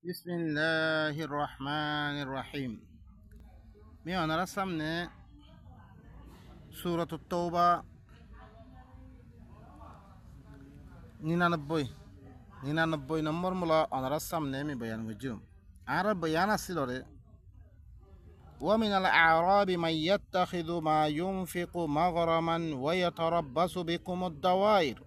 বিসমিল্লাহির রহমানির রহিম। আমি ওনার সামনে সূরাতুত তওবা 99 নম্বর মূলা ওনার সামনে আমি বয়ান করছি। আর বয়ান আছিল রে ومن الأعراب من يتخذ ما ينفق مغرما ويتربص بكم الدوائر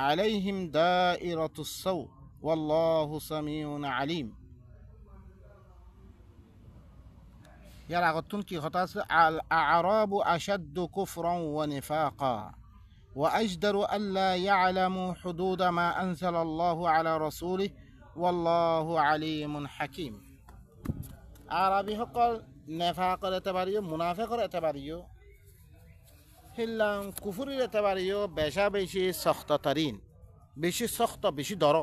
عليهم دائرة السوء والله سميع عليم. ইয়ার আগতুন কি কথা আছে? আল আ'রাবু আশাদ্দু কুফরান ওয়া নিফাকা ওয়া আজদারু আল্লা ইয়ালামু হুদুদ মা আনজালাল্লাহু আলা রাসূলিহি ওয়াল্লাহু আলিমুন হাকীম। আরবি সকল নেফাকর এতেবারিও, মুনাফিকর এতেবারিও, হিল্লাম কুফুরির এতেবারিও বেশা বেশি সখ্ততরিন, বেশি সখ্ত, বেশি দর।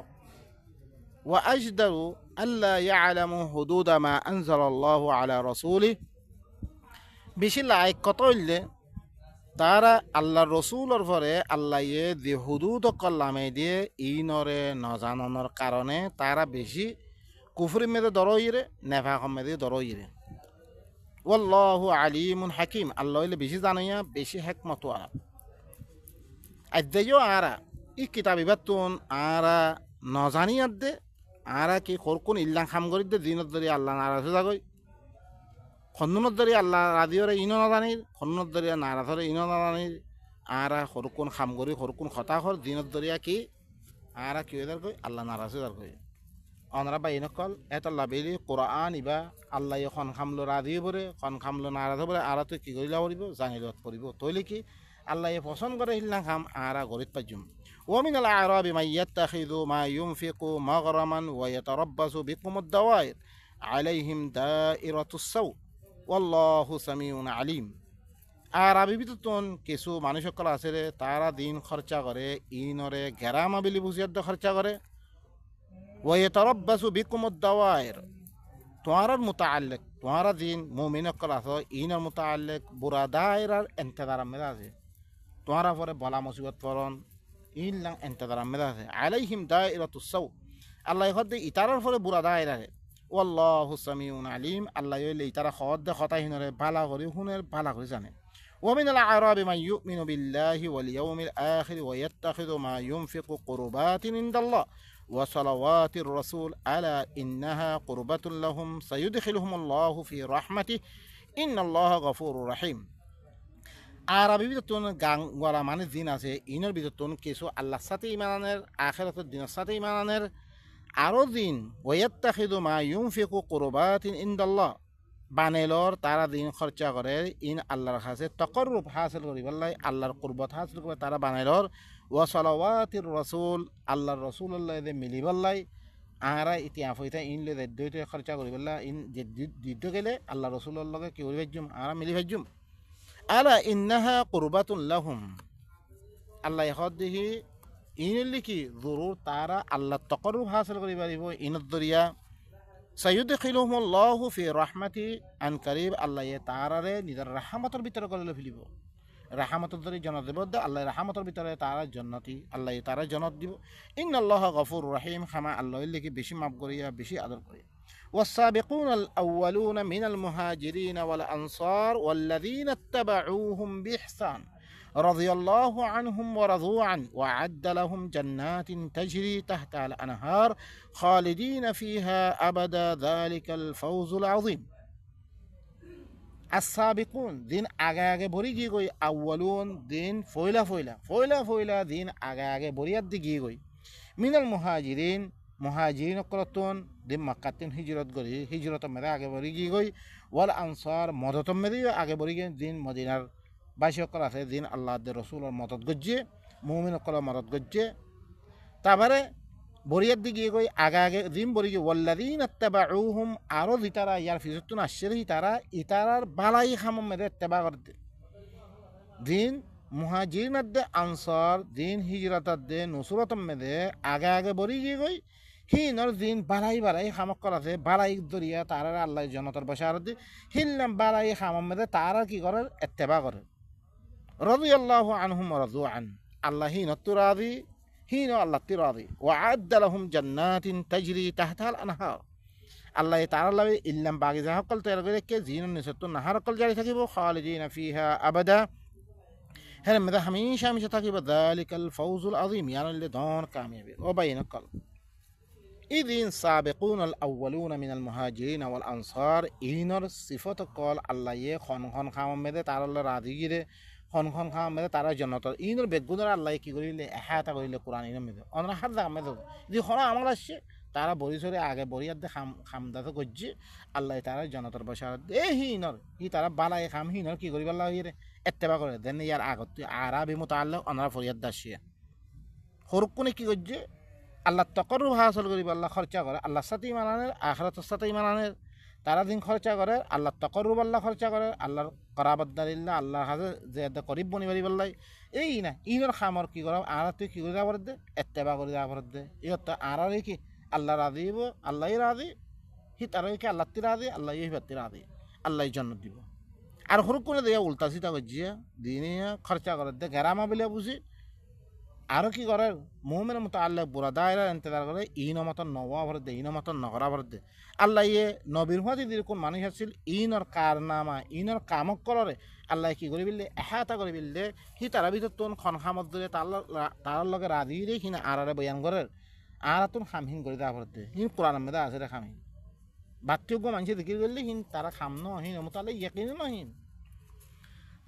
ওয়া আজদারু আল্লা ইয়ালামু হুদুদ মা আনজালাল্লাহু আলা রাসূলিহি, বেশি লাইক কত হইলে তারা আল্লাহ রসুলর পরে আল্লাহ যে হুদুদ কল্লামে দিয়ে ইনরে নজানর কারণে তারা বেশি কুফরি মেদে দরইরে, নেফাক মেদে দরইরে। ওয়াল্লাহু আলিমুন হাকিম, আল্লাহ হইলে বেশি জানাইয়া, বেশি হেকমত আরা। আদ্যাইও আরা ই কিতাব ইবাতুন আরা নজানিয়াত দে, আরা কি খরকুন ইল্লাং খাম করি দে দিনত ধরে আল্লাহ নারাজ যাগই। খন্নুনত ধরে আল্লাহ রাজিওরে ইনো নাজানির, খন্নুনত ধরে নারাজরে ইনো নাজানির। আরা সরকুন খাম করি, সরকুন খতা খর দিনত ধরিয়া কি আরা কি হয়ে কই আল্লাহ নারাজ হয়ে কই। অনরা বা ইনকল এত লাভেলি কোরআন ইবা আল্লাহ খন খামলো রাজি পরে, খন খামলো নারাজ পরে, আরা তো কি করিলা পড়িব, জানিলত পড়িব। তৈলে কি আল্লাহ পছন্দ করে হিলনা খাম আরা গরিত পাইজুম। ومن الأعراب من يتخذ ما ينفق مغرما ويتربص بكم الدوائر عليهم دائرة السوء والله سميع عليم. আর আবিবিতন কিছু মানুষ সকল আছে রে, তারা দিন খরচা করে ইনরে গেরামা বিলি বুঝিয়াদ খরচা করে। ওয়ে তরব্বাসু বিকুমুদ দাওয়ায়ের, তোমার মুতাআল্লিক, তোমার দিন মুমিন সকল আছে ইনর মুতাআল্লিক বুরা দায়রার ইন্তেজার মেদা আছে। তোমার পরে বলা মুসিবত পরন ইল্লাং ইন্তেজার মেদা আছে। আলাইহিম দায়রাতুস সাউ, আল্লাহ হদে ইতারার পরে বুরা দায়রা রে। ওয়াল্লাহু সামিউন আলিম, আল্লাহ হইলে ইতারা হদে কথা হিনরে বালা করে হুনের বালা করে জানে। ومن الأعراب من يؤمن بالله واليوم الآخر ويتخذ ما ينفق قربات عند الله وصلوات الرسول ألا إنها قربة لهم سيدخلهم الله في رحمته إن الله غفور رحيم. আরবি ভিতর গান গলা মানে দিন আছে, ইনের ভিতর কিছু আল্লাহর সাথে ইমানের, আখিরাতের দিনের সাথে ইমানের আরও দিন। ওয়াত্তাখিদু মা ইউনফিকু কুরবাতিন ইনদাল্লাহ, বানেলর তারা দিন খরচা করে ইন আল্লাহর কাছে তকররুব হাসিল করি বললাই, আল্লাহর কুরবত হাসিল করে তারা বানেলর। ওয়া সালাওয়াতির রাসূল, আল্লাহর রাসূলুল্লাহ দে মিলি বললাই আরা ইতিহাস হইতা ইন লে দইতে খরচা করি বললা ইন যে দিদ্দ গেলে আল্লাহ রাসূলুল্লাহকে কি করি ভাজ্জুম, আরা মিলি ভাজ্জুম। আলা ইন্নাহা কুরবাতুন লাহুম, আল্লাহ হদিহি ইনলি কি জরুর তারা আল্লাহ তকররুব হাসিল করি পারিব ইনত দরিয়া। সাইয়ুদখিলুহুমুল্লাহু ফি রাহমাতি আন কারিব, আল্লাহ তারারে নিজের রাহমাতের ভিতরে করে ফেলিব। রাহমাতের ধরে জন্নত দেব, আল্লাহ রাহমাতের ভিতরে তারা জন্নতি, আল্লাহ তারা জন্নত দিব। ইন্নাল্লাহা গফুর রহিম, খামা আল্লাহ লিখি বেশি মাফ করিয়া বেশি আদর করিয়া। والسابقون الأولون من المهاجرين والأنصار والذين اتبعوهم بإحسان رضي الله عنهم ورضوا عنه وأعد لهم جنات تجري تحتها الأنهار خالدين فيها أبدا ذلك الفوز العظيم. السابقون দিন আগে আগে বরি গিয়ে গই, আউয়ালুন দিন ফয়লা ফয়লা ফয়লা ফয়লা দিন আগে আগে বরিয়ার দি গিয়ে গই। মিনাল মুহাজিরিন, মুহাজিরিন কলতন দিন মাক্কাতিন হিজরত করি, হিজরত মেরে আগে বরি গিয়ে গই। ওয়াল আনসার মদতম মেরে আগে বরি গিয়ে দিন মদিনার বাইশ অকল আছে দিন আল্লাহ রসুলের মদত গজ্জে, মুমিন অকলের মদত গজ্জে। তারপরে বরিয়ার দিকে গিয়ে আগে আগে দিন বরি গিয়ে ওয়াল্লাদিন আত্তাবাউহুম, আরও ইতারা ইয়ার ফিজতুন আসছে ইতারা ইতারার বালাই খামম মেরে ইত্তেবা করতে দিন মুহাজিরিন দে আনসার দিন হিজরত দে নুসরতম মেদে আগে আগে বরি গিয়ে গই। হিনর দিন বালাই বালাই খামক করাছে, বালাই দরিয়া তারা আল্লাহ জনতার বসার দি হিললাম বালাই খামম মেদে তারা কি করে ইত্তেবা করে। রাদিয়াল্লাহু আনহুম ওয়া রাদু আন, আল্লাহ হিনত রাজি হিন আল্লাহ তিরাদি ওয়া আ'আদ্দা লাহুম জান্নাতিন তাজরি তাহতাহাল আনহার আল্লাহ তাআলা লাগে ইল্লাম বাগিজা হকল তৈরি করে কে জিনুন নিসতু নাহার হকল জারি থাকিব খালিদিনা ফিহা আবাদা হের মেদা হামেশা হামেশা থাকিব যালিকাল ফাউজুল আযীম ইয়ানাল্লে দন কামিয়াবি ও বাইনাকাল ইদিন সাবিকুনাল আউয়ালুনা মিনাল মুহাজিরিন ওয়াল আনসার ইনর সিফত কল আল্লাহ ইয়ে খন খন খাম মেদে তারাল্লা রাদি গিরে খন খন খাম মেদে তারা জন্নত ইনর বেগুনার আল্লাহ কি করিলে এহাতা করিলে কোরআন ইনর মেদে অনরা হাত দা মেদে দি খরা আমার আসছে তারা বরিশরে আগে বরিয়াত দে খামদাতে গজ্জি আল্লাহ তারা জনতার বসার দে হিনর ই তারা বালাই খাম হিনর কি করিব আল্লাহ ইরে এত্তেবা করে দেন ইয়ার আগত আরাবি মুতাআল্লিক অনরা ফরিয়াদ দাসিয়া হরকুনে কি গজ্জি আল্লাহ তকরুব হাসল করিব আল্লাহ খরচা করে আল্লাহ সাথে ইমানের আখিরাতের সাথে ইমানের তারা দিন খরচা করে আল্লাহ তকরুব আল্লাহ খরচা করে আল্লাহর করাবদারিল্লাহ আল্লাহর হাজে যে করিব বনি পারি বললাই এই না ইনর খামর কি করা আর তুই কি করে যাবার দে এত্তেবা করে যাবার দে ইহত আর কি আল্লাহ রাজিব আল্লাহ রাজি হি তার কি আল্লাহ তি রাজি আল্লাহ হিবাতি রাজি আল্লাহ জন্নত দিব আর হরকুনে দেয়া উল্টা সিটা গজিয়া দিনে খরচা করে দে গেরামা বলে বুঝি আরও কি করে মোমের মতো আল্লাহ বুড়া দায়রা ইন্তজার করে ইন মতন নওয়া ভর দে ইন মতন নগরা ভর দে আল্লাহ ইয়ে নবীর হুয়াতি দির কোন মানুষ আছিল ইনর কারনামা ইনর কামক করে আল্লাহ কি করে বিললে এহাতা করে বিললে হি তারা ভিতর তোন খন খামত ধরে তার লগে রাজি রে কিনা আরারে বয়ান করে আর তোন খামহীন করে দেওয়া ভর দে হিন কোরআন মেদা আছে রে খামহীন বাত্যযোগ্য মানুষ দেখি বললে হিন তারা খাম নহিন মতো আল্লাহ ইয়াকিন নহিন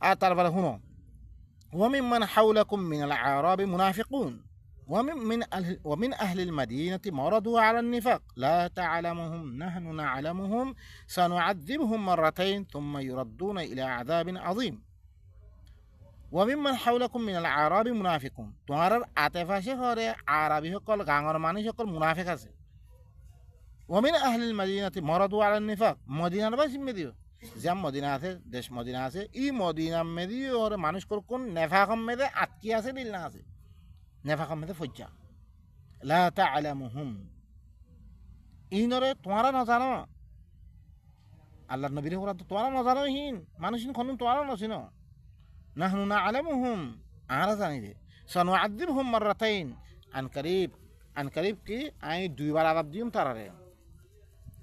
আর তারপরে শুনো وممن حولكم من الأعراب منافقون ومن أهل المدينة مرضوا على النفاق لا تعلمهم نحن نعلمهم سنعذبهم مرتين ثم يردون إلى عذاب عظيم وممن حولكم من الأعراب منافقون তোমার আতেফাশে হরে আরবি সকল গাঙর মানুষ সকল মুনাফিক আছে ومن أهل المدينة مرضوا على النفاق মদিনার বাসী মেদিও যেমন মদিনা আছে দেশ মদিনা আছে ই মদিনা মেদি ওর মানুষ কোন নেফাকম মেদে আটকি আছে দিল না আছে নেফাকম মেদে ফজ্জা লা তা'লামুহুম ইনরে তোমারা না জানো আল্লাহর নবীর ওরা তো তোমারা না জানো হিন মানুষ কোন তোমারা না চিনো নাহনু না'লামুহুম আরা জানি রে সানুআযিবহুম মাররাতাইন আন করিব কি আই দুইবার আযাব দিম তারারে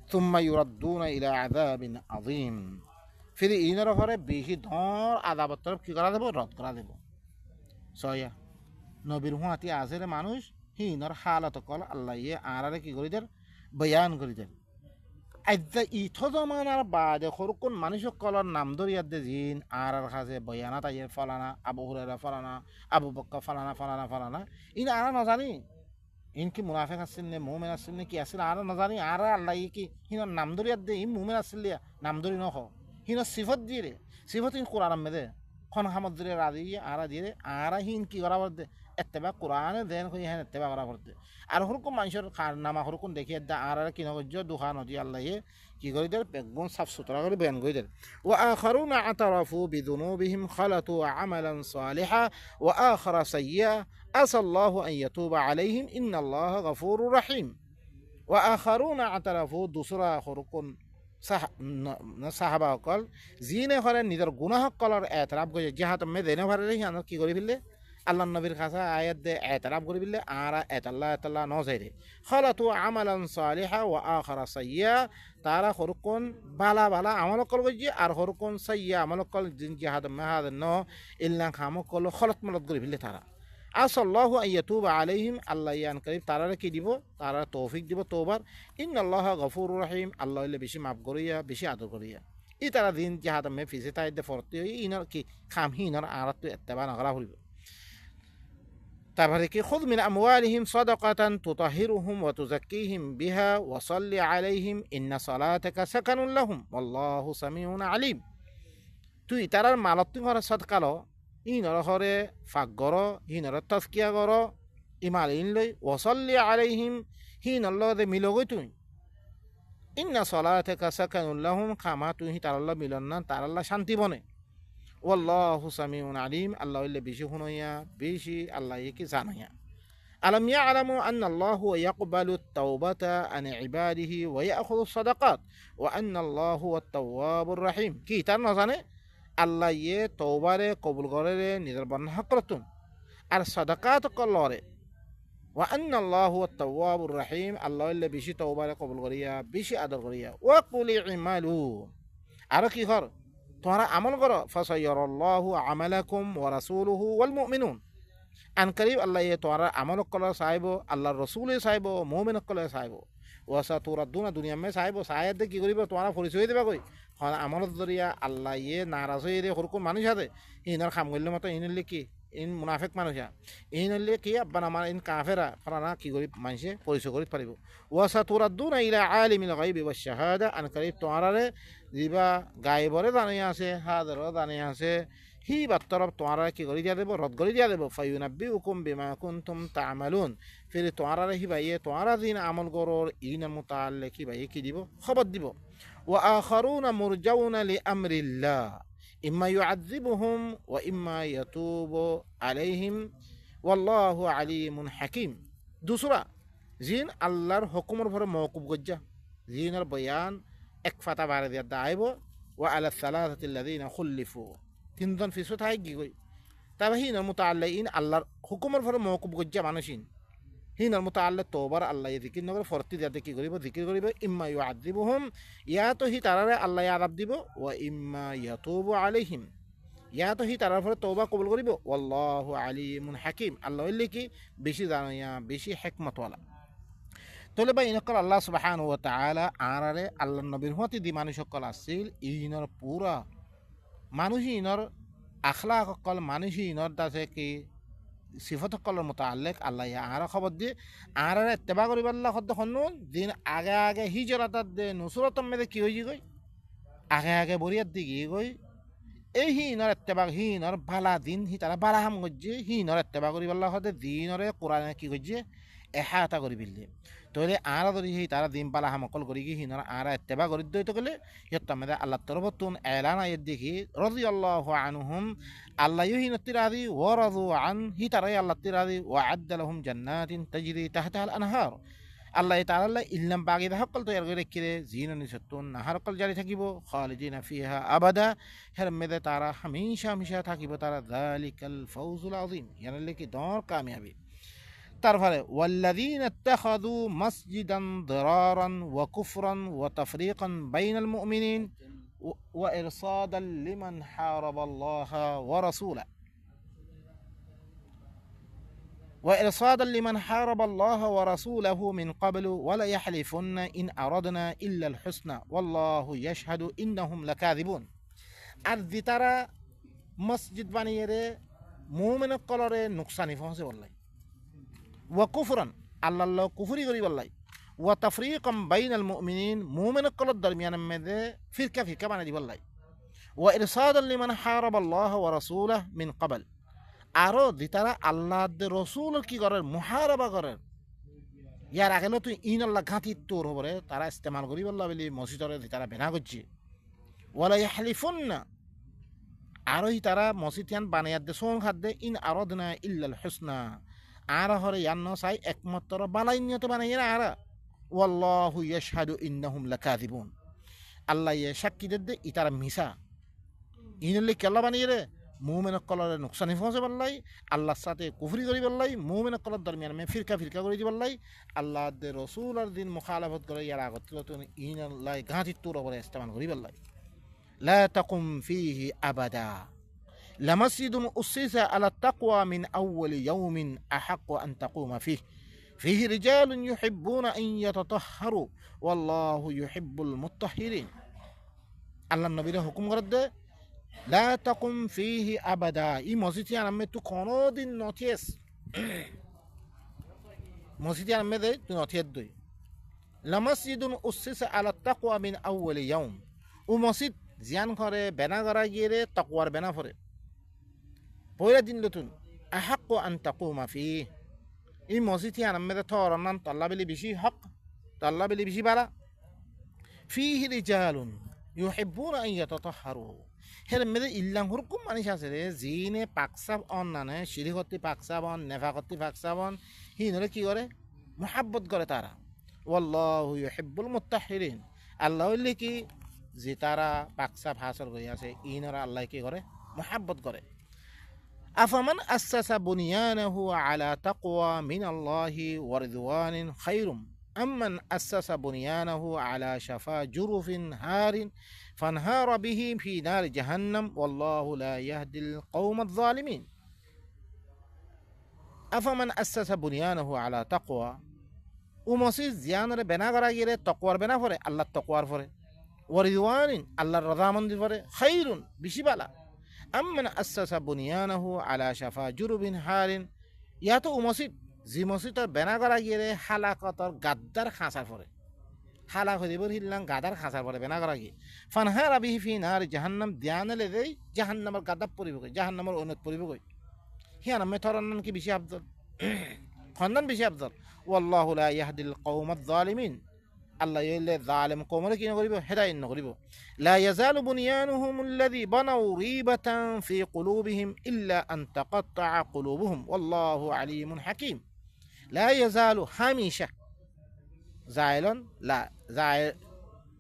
ثم يردون إلى عذاب عظيم फिर इनर घरे बेशी धर आदाब तरफ की करा देव रद करा देव सया नबीर हुआती आसेर मानुष हि इनर हालत कल आल्लाह ये आरारे की करि देर बयान करि देर আজ্জা ইথো জমানার বাদে কোন মানুষ কলর নাম ধরিয়া দে জিন আর কাছে বয়ানা তাইয়ের ফলানা আবু হুরায়রা ফলানা আবু বকর ফলানা ফলানা ফলানা ইন আর না জানি ইনকি মুনাফিক আসছিল নে মুমিন আসছিল নে কি আসছিল আর না জানি আর আল্লাহ কি হিন নাম ধরিয়া দে ই মুমিন আসছিল নাম ধরি নহ হিন সিফত দিয়ে রে সিফত ইন কোরআন মেদে খন হামদ ধরে রাজি আর দিয়ে আর হিন কি করা বলতে এত্তেবা কোরআনে দেন কই হেন এত্তেবা করা বলতে আর হরকম মানুষের নামা হরকম দেখিয়ে দা আর কি নগজ দুহা নদী আল্লাহ কি করে দে বেগুন সাফ সুতরা করে বেন কই দে ওয়া আখারুনা আতারাফু বিযুনুবিহিম খালাতু আমালান সালিহা ওয়া আখারা সাইয়্যা আসাল্লাহু আন ইয়াতুবা আলাইহিম ইন্নাল্লাহা গফুরুর রহিম ওয়া আখারুনা আতারাফু দুসরা হরকম সাহাবা সকল যিনে ঘরে নিজের গুনাহ কলর এতরাফ করে যাহাত মে দেনে ঘরে হিয়ান কি করে ফেললে আল্লাহ নবীর কাছে আয়াত দে এতরাফ করে ফেললে আর এতাল্লাহ নজাইরে খালাতু আমালান সালিহা ওয়া আখারা সাইয়্যা তারা হরকন বালা বালা আমল কল গজি আর হরকন সাইয়্যা আমল কল যাহাত মে হাদ ন ইল্লা খাম কল খলত মলত করে ফেললে তারা আসাল্লাহু আন ইয়াতুবা আলাইহিম আল্লাহ ইয়ান করিব তারারে কি দিব তারা তৌফিক দিব তওবার ইন্নাল্লাহা গফুরুর রহিম আল্লাহ হইলে বেশি মাফ করিয়া বেশি আদর করিয়া ই তারা দিন যাহাত মে ফিসে তাই দে ফরতে ইনর কি খাম হিনর আরাত এত্তেবা নগরা হইব তারপরে কি খুদ মিন আমওয়ালিহিম সাদাকাতান তুতাহিরুহুম ওয়া তুযাক্কিহিম বিহা ওয়া সাল্লি আলাইহিম ইন্না সালাতাকা সাকানুন লাহুম আল্লাহু সামিউন আলিম তুই তারার মালত তুই ঘরে সদকা ল ইনর ঘরে ফাক গর হিনর তাজকিয়া গর ইমাল ইন লই ওয়া সাল্লি আলাইহিম হিনর লগে মিলগই তুই ইন্না সালাতাকা সাকানুন লাহুম খামা তুই তারাল্লাহ মিলন না তারাল্লাহ শান্তি বনে ওয়াল্লাহু সামিউন আলিম আল্লাহ হইলে বেশি শুনইয়া বেশি আল্লাহ কি জানাইয়া আলাম ইয়ালামু আন্নাল্লাহু ইয়াকবালু আত-তাওবাতা আন ইবাদিহি ওয়া ইয়াখুযু আস-সাদাকাত ওয়া আন্নাল্লাহু আত-তাওয়াবুর রহিম কি তার না জানে আল্লাহ ইয়ে তওবারে কবুল করে নিজের বন্যা করতুন আর সাদাকাত কলরে ওয়া আন্নাল্লাহু আত-তাওয়াবুর রহিম, আল্লাহ হইলে বেশি তওবারে কবুল করিয়া বেশি আদর করিয়া। ওয়া কুল ইমালু, আর কি কর তোমরা আমল করো, ফাসায়ারাল্লাহু আমালাকুম ওয়া রাসূলুহু ওয়াল মুমিনুন, আন করিব আল্লাহ তোমরা আমল করা চাইব, আল্লাহর রসুলে চাইব, মুমিন কলে চাইব। ওয়াসা তোরা দুনা দুনিয়া মে চাইব, চাইয়াত কি করিব তোমরা পরিচয় দিবা কই হন আমলত জরিয়া আল্লাহ নারাজ হয়ে সরকম মানুষ আছে ইনার খাম করলে মতো ইনলে কি ইন মুনাফেক মানুষ ইনলে কি আব্বান আমার ইন কাফেরা ফারানা কি করি মানুষে পরিচয় করিতে পারিব। ওয়াসা তোরা দুনা ইলা আলিমিল গায়বি ওয়াশ শাহাদা, আন করিব তোমরারে যিবা গায়বরে জানিয়ে আছে হাজারও জানিয়ে আছে হি বাত্তরব তোমরা কি করে দিয়া দেব, রদ করে দিয়া দেব। ফায়ুনাব্বিউকুম বিমা কুনতুম তা'মালুন, ফির তোমরা হি ভাইয়ে তোমরা দিন আমল করর ইনার মুতাআল্লিক কি ভাইয়ে কি দিব, খবর দিব। ওয়া আখারুনা মুরজাউনা লিআমরিল্লাহ ইম্মা ইউআযিবুহুম ওয়া ইম্মা ইয়াতুবু আলাইহিম ওয়াল্লাহু আলিমুন হাকিম। দুসরা জিন আল্লাহর হুকুমের উপরে মওকুফ গজ্জা, জিনের বয়ান এক ফাতা বারে দিয়া দাইব। ওয়া আলা সালাসাতিল্লাযিনা খুল্লিফু, তিনজন ফিসু থাই কি কই তবে হিনার মুতাআল্লিকিন আল্লাহর হুকুমের উপরে মওকুফ গজ্জা মানুষিন হিনার মুতাআল্লিক তওবার আল্লাহ যিকির নগর ফরতি যাতে কি করিব যিকির করিব। ইম্মা ইউআযিবুহুম, ইয়া তো হি তারারে আল্লাহ আযাব দিব। ওয়া ইম্মা ইয়াতুবু আলাইহিম, ইয়া তো হি তারার উপরে তওবা কবুল করিব। ওয়াল্লাহু আলিমুন হাকিম, আল্লাহ হইলে কি বেশি জানিয়া বেশি হিকমতওয়ালা। তাহলে বা ইনকল আল্লাহ সুবহানাহু ওয়া তাআলা আরারে আল্লাহ নবীর হতে দি মানুষ সকল আসছিল ইনর পুরা মানুষ ইনর আখলাক সকল মানুষ ইনর দাসে কি সিফত সকলের মুতাআল্লিক আল্লাহ আর খবর দিয়ে আর ইত্তেবা করিব। আল্লাহ শব্দ শুনুন দিন আগে আগে হিজরতাত দে নুসরতম মেদে কি হয়ে গই আগে আগে বরিয়াত দি গিয়ে গই এই হিনর ইত্তেবা হিনর বালা দিন হি তারা বালা হাম গজ্জে হিনর ইত্তেবা করিব। আল্লাহ শব্দ দিনরে কোরআনে কি গজ্জে এহাতা করি বিললে তাহলে আর ধরি সেই তারা দিন পালা হামকল করি কি হিনর আর ইত্তেবা করি দইতে গেলে সিহঁত মেদে আল্লাহ তরফতুন এলান আয়াত দেখি রাদিয়াল্লাহু আনহুম, আল্লাহ হিনতি রাদি ওয়া রাদু আন, হি তারাই আল্লাহ তিরাদি ওয়া আদ্দা লাহুম জান্নাতিন তাজরি তাহতাহাল আনহার। আল্লাহ তাআলা ইল্লাম বাগিদা হকল তৈয়ার করে রেখে জিননি সত্তুন নাহার কল জারি থাকিব খালিদিনা ফিহা আবাদা, হের মেদে তারা হামেশা হামেশা থাকিব তারা। যালিকাল ফাউজুল আযীম, ইয়ানালে কি দর কামিয়াবি। তারপরে ওয়াল্লাযীনা ইত্তাখাযু মাসজিদান দিরারান ওয়া কুফরান ওয়া তাফরীকান বাইনাল মুমিনিন ওয়া ইরসাদান লিমান হারাবাল্লাহা ওয়া রাসূলা وإرصادا لمن حارب الله ورسوله من قبل ولا يحلفن إن أردنا إلا الحسنى والله يشهد إنهم لكاذبون। আর দিতারা মসজিদ বানিয়ে রে মুমিন কলরে নুকসানি পৌঁছে বললাই, ওয়া কুফরান আল্লাহ কুফরি করি বললাই, ওয়া তাফরীকাম বাইনাল মুমিনিন মুমিন কলর দরমিয়ান মেদে ফিরকা ফিরকা বানাই দি বললাই, ওয়া ইরসাদান লিমান হারাবাল্লাহ ওয়া রাসূলাহু মিন ক্বাবল, আরো দিতারা আল্লাহ রসুল কি করেন মুহারাবা করেন ইয়ার আগে তুই ইন আল্লাহ ঘাঁটি তোর হবরে তারা ইস্তেমাল করি বললা বলি মসজিদরে দিতারা বেনা করছে। ওয়ালা ইয়াহলিফুন্না, আরো তারা মসজিদ ইয়ান বানাইয়া দে সোন খাদ দে ইন আরাদনা ইল্লাল হুসনা, আর হরে ইয়ান্ন চাই একমাত্র বালাই নিয়ত বানাইয়া আর ওয়াল্লাহু ইয়াশহাদু ইন্নাহুম লাকাযিবুন, আল্লাহ ইয়ে সাক্ষী দে ইতারা মিশা ইনলে কেল্লা বানিয়ে রে মুমিন কলরে নুকসানি পৌঁছে বললাই, আল্লাহর সাথে কুফরি করি বললাই, মুমিন কলর দরমিয়ান মে ফিরকা ফিরকা করে দি বললাই, আল্লাহ দে রসুল আর দিন মুখালাফত করে ইয়ার আগত ইন আল্লাহ ঘাঁটি তোর ওপরে ইস্তেমাল করি বললাই। লা তাকুম ফিহি আবাদা লামাসজিদুন উসসিসা আলা তাকওয়া মিন আউওয়ালি ইয়াউমিন আহাক্কু আন তাকুমা ফিহি রিজালুন ইউহিব্বুনা আন ইয়াতাতাহহারু ওয়াল্লাহু ইউহিব্বুল মুত্তাহহিরিন। আল্লাহ নবীর হুকুম করে দে লা তাকুম ফিহি আবাদা, এই মসজিদে আনমে তুই কোনোদিন নথিয়েস মসজিদে আনমে দে তুই নথিয়েত দই। লামাসজিদুন উসসিসা আলা তাকওয়া মিন আউওয়ালি ইয়াউম, ও মসজিদ জিয়ান করে বেনা করা গিয়ে রে তাকওয়ার বেনা ফরে পয়লা দিন লতুন আহাক্কু আন তাকুমা ফিহি, এই মসজিদে আনমে দে থর নাম তাল্লা বেলি বেশি হক তাল্লা বেলি বেশি বালা। ফিহি রিজালুন ইউহিব্বুনা আন ইয়াতাতাহহারু, হের মেদে ইল্লাম হুরকুম মানুষ আছে রে জিনে পাকসাব অন নানে শিরিকতি পাকসাবন নেফাকতি পাকসাবন হিনরে কি করে মুহাব্বত করে তারা। ওয়াল্লাহু ইউহিব্বুল মুত্তাহহিরিন, আল্লাহ হইলে কি যে তারা পাকসাব হাসল হয়ে আছে ইনরা আল্লাহ কি করে মুহাব্বত করে। আফামান আসাসা বুনিয়ানাহু আলা তাকওয়া মিনাল্লাহি ওয়া রিদওয়ানিন খায়রুম আম্মান আসাসা বুনিয়ানাহু আলা শাফা জুরুফিন হারিন ফানহারা বিহি ফি নার জাহান্নাম ওয়াল্লাহু লা ইয়াহদিল কওমাজ জালিমিন। আফামান আসাসা বুনিয়ানাহু আলা তাকওয়া, ও মসজিদ জিয়ানরে বেনা করা গিয়ে তকওয়ার বেনা পড়ে, আল্লাহর তকওয়ার পড়ে, ওয়া রিদওয়ানিন আল্লাহর রজামন্দি পড়ে, খায়রুন বেশি বালা। আম্মান আসাসা বুনিয়ানাহু আলা শাফা জুরুবিন হারিন, ইয়াতো ও মসজিদ জি মসজিদর বেনা করা গিয়ে হালাকতর গাদ্দার খাঁচার পড়ে, হালাক হইবর হিল্লাং গাদার খাঁচার পড়ে বেনা করা গিয়ে। ফানহারা বিহি ফি নার জাহান্নাম, দিয়ানলে দেই জাহান্নামের গাদাব পড়িব কই, জাহান্নামের অনত পড়িব কই। হিয়া নামে থরান্নান কি বেশি আফজল, খন্দান বেশি আফজল। ওয়াল্লাহু লা ইয়াহদিল কওমাজ জালিমিন, আল্লাহ ইল্লে জালেম কওমরে কি নকরিব, হেদায়েত নকরিব। লা ইয়াজালু বুনিয়ানুহুম আল্লাযী বানাউ রিবাতান ফি কুলুবিহিম ইল্লা আন তাকাত্তাআ কুলুবুহুম ওয়াল্লাহু আলিমুন হাকীম। লা ইয়াজালু হামিশা, জাইলন লা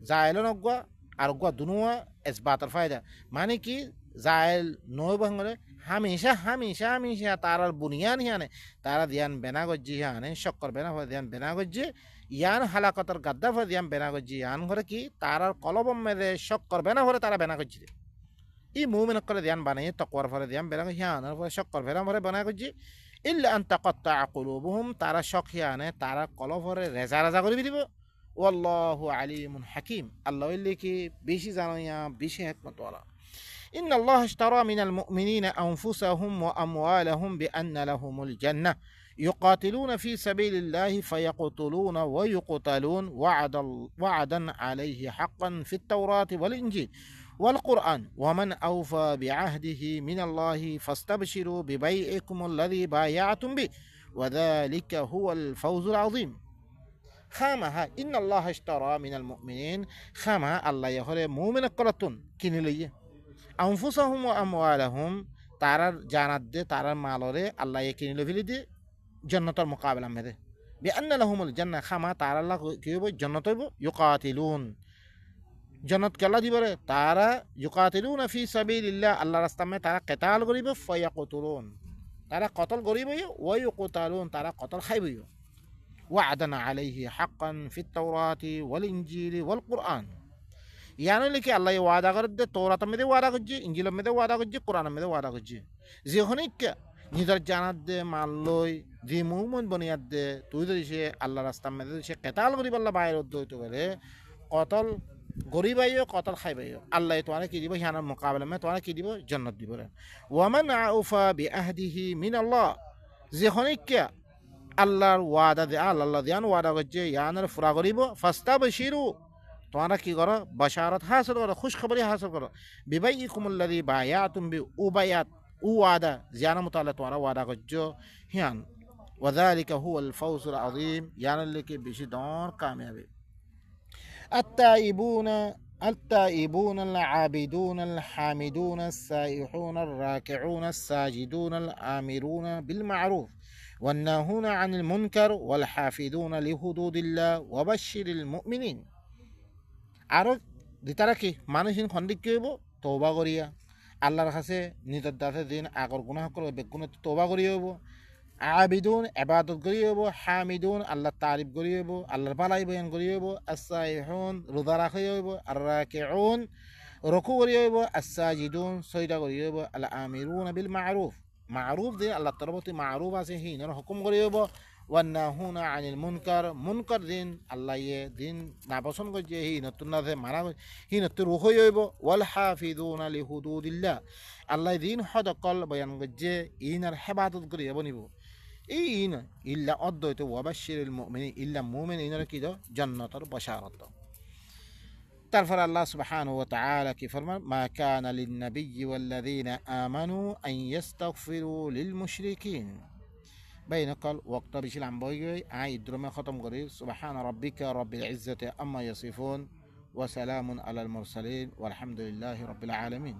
জাইলন অগা আর অগা দুনুয়া ইসবাতের ফায়দা, মানে কি জাইল নয় বহঙ্গলে হামেশা হামেশা হামেশা তারার বুনিয়ান হিয়ানে তারা দিয়ান বেনা গজ্জি হিয়ানে শক্কর বেনা ফলে দিয়ান বেনা গজ্জি ইয়ান হালাকতর গাদ্দা ফলে দিয়ান বেনা গজ্জি ইয়ান ঘরে কি তারার কলবম মেদে শক্কর বেনা ফলে তারা বেনা গজ্জি দে ই মুমিন করে দিয়ান বানাই তকওয়ার ফলে দিয়ান বেনা হিয়ানের ফলে শক্কর বেনা ফলে বেনা গজ্জি ইল্লা আন তাকাত্তাআ কুলুবুহুম, তারা শক হিয়ানে তারা কলব ফলে রেজা রেজা করে দিব। ওয়াল্লাহু আলিমুন হাকিম, আল্লাহ কি বেশি জানাইয়া বেশি হিকমত ওয়ালা। إن الله اشترى من المؤمنين أنفسهم وأموالهم بأن لهم الجنة يقاتلون في سبيل الله فيقتلون ويقتلون وعدا عليه حقا في التوراة والإنجيل والقرآن ومن أوفى بعهده من الله فاستبشروا ببيعكم الذي بايعتم به وذلك هو الفوز العظيم. خامها إن الله اشترى من المؤمنين، خامها الله يهر مؤمن قرطن كنليه আনফুসাহুম ওয়া আমওয়ালাহুম, তারার জানাত দে তারার মালরে আল্লাহ কিনিল ফেলি দে জান্নাতের মোকাবেলা মেদে। বিআন্না লাহুমুল জান্নাহ, খামা তারা আল্লাহ কি হইব জান্নাত হইব। ইউকাতিলুন, জান্নাত কেলা দিবরে তারা ইউকাতিলুনা ফি সাবিলিল্লাহ, আল্লাহ রাস্তা মে তারা কিতাল করিব। ফায়াকুতুলুন, তারা কতল করিব। ওয়া ইউকাতালুন, তারা কতল খাইব। ওয়া'দানা আলাইহি হাক্কান ফিত তাওরাতি ওয়াল ইনজিলি ওয়াল কুরআন, ইয়ানো লিখে আল্লাহ ওয়াদা করে দে তৌরাতের মধ্যে ওয়াদা করছে, ইনজিলের মধ্যে ওয়াদা করছে, কোরআনের মধ্যে ওয়াদা করছে। যেখানে নিজের জানাত দে মাল লই যে মুমিন বনিয়াদ দে তুই যদি সে আল্লাহ রাস্তার মধ্যে সে কেতাল করিব আল্লাহ বাইরে হইতে পারে কতল গরিবাইও কতল খাইবাইও আল্লাহ তোমার কি দিব, হিয়ানোর মোকাবেলা মে তোমার কি দিব, জান্নাত দিব। ওয়ামান আউফা বিআহদিহি মিনাল্লাহ, যেখানে আল্লাহর ওয়াদা দে আল্লাহ দিয়ান ওয়াদা করছে ইয়ানের ফুরা করিব। ফাস্তাবশিরু, তোমরা কি করো, বাশারত হাসিল করো, খুশখবরি হাসিল করো। বিবাইকুমুল্লাযী বায়াতুম বি, উবায়াত উ ওয়াদা জিয়ানা মুতাআল্লা তোমরা ওয়াদা করছো হিয়ান। ওয়াযালিকা হুয়াল ফাওজুল আযীম, ইয়ানের লিকে বেশি দর কামিয়াবি। التائبون العابدون الحامدون السائحون الراكعون الساجدون الآمرون بالمعروف والناهون عن المنكر والحافظون لحدود الله وبشر المؤمنين। আরও দিতারা কি মানুষিন খন্ডিক কি হইব, তওবা করিয়া আল্লাহর কাছে নিজের দাসে দিন আগর গুনাহ করে বেগুনে তওবা করিয়া হইব। আবিদুন ইবাদত করিয়া হইব। হামিদুন আল্লাহ তারিফ করিয়া হইব, আল্লাহর বালাই বয়ান করিয়া হইব। আস-সাইহুন রোজা রাখিয়া হইব। আর রাকিউন রুকু করিয়া হইব। আস-সাজিদুন সজদা করিয়া হইব। আল আমিরুন বিল মারুফ, মারুফ যে আল্লাহ তরফতে মারুফ আছে হিনর হুকুম করিয়া হইব। ওয়ান্নাহুনা আনিল মুনকার, মুনকার দিন আল্লাহ দিন না পছন্দ করছে হি নতুন না মারা হি নতুন রুখ হইব। ওয়াল হাফিযুনা লিহুদুদিল্লাহ, আল্লাহ দিন হদকল বয়ান করছে ইনার হেফাজত করিয়া বনিব। এই ইন ইল্লা অদ্বৈত ওয়াবাশশিরিল মুমিনিন, ইল্লা মুমিন ইনার কি দাও, জান্নাতের বাশারত। তারপর আল্লাহ সুবহানাহু ওয়া তাআলা কি ফরমান, মা কানা লিন নাবিয়্যি ওয়াল্লাযীনা আমানু আন ইস্তাগফিরু লিল মুশরিকিন। بينقل وقت بشيل عم بوجي عايد درما ختم قريب. سبحان ربك رب العزة أما يصفون وسلام على المرسلين والحمد لله رب العالمين.